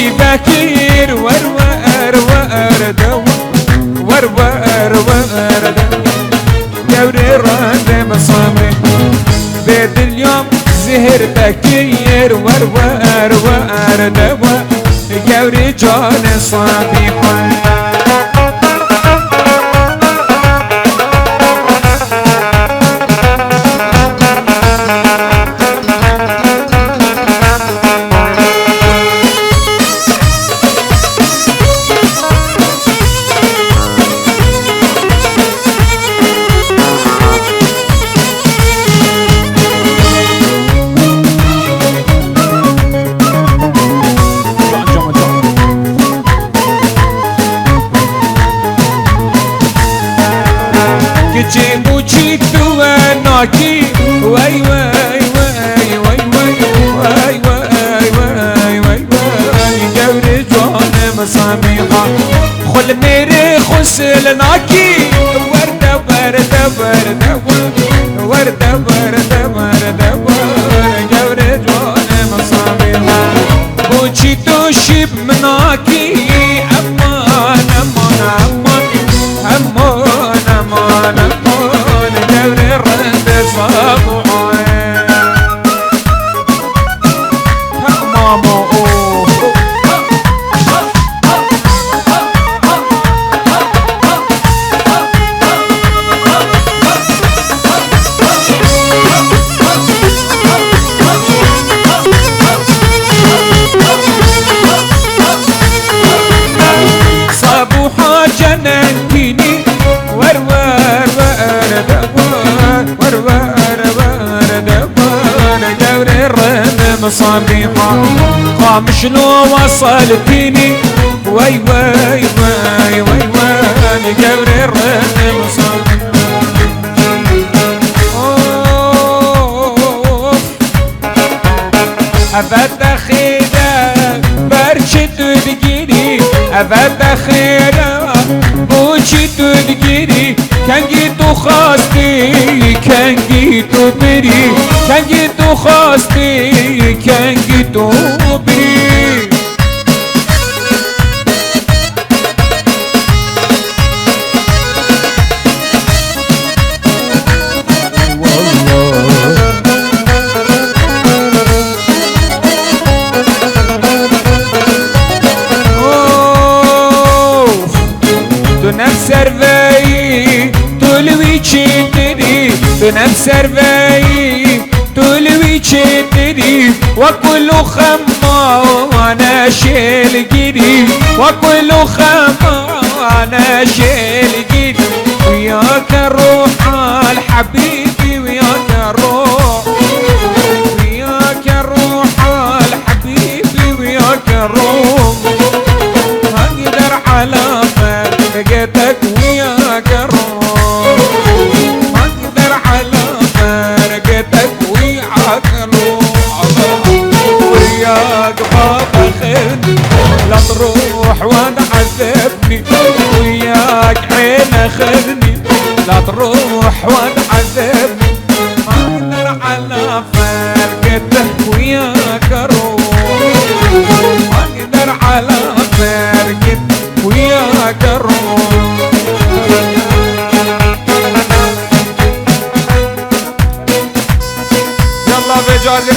بكير ور دوا ور دوا جوري راد مصامي بيت اليوم زهر بكير ور دوا جوري جان صبيحة جيبو جيتو ناكي واي واي واي واي واي واي واي واي جوري جوان مصاميحة خل ميري خسل ناكي وردة وردة وردة وردة وردة وردة جوري جوان مصاميحة بوجيتو شيب مناكي أمان أمان أمان أمان أمان أمان جوري الرد صبوعي ماما صبوحة جننتيني ور جوري الرد مصابيحة قام شلو وصلتيني واي واي واي واي واي جوري الرد مصابيحة أبدا خيدا برشد تجيني أبدا خيدا بوشيتو تجيني كان جيتو خاصتي كان جيتو بري كان جيتو خاصتي كان جيتو بري سرفي تولوي تشتري بنفس سرفي تولوي تشتري وكل خما وانا شيل جدي وكل خما وانا شيل جدي وياك الروح الحبيبي وياك الروح وياك الروح الحبيبي وياك الروح هقدر على فرقتك وياك الروح هقدر على فرقتك وياك الروح وياك بابا خيرني لا تروح وانا عذبني وياك عين خذني لا تروح وانا عذبني هقدر على فرقتك وياك الروح هقدر على فرقتك وياك الروح يلا بجازي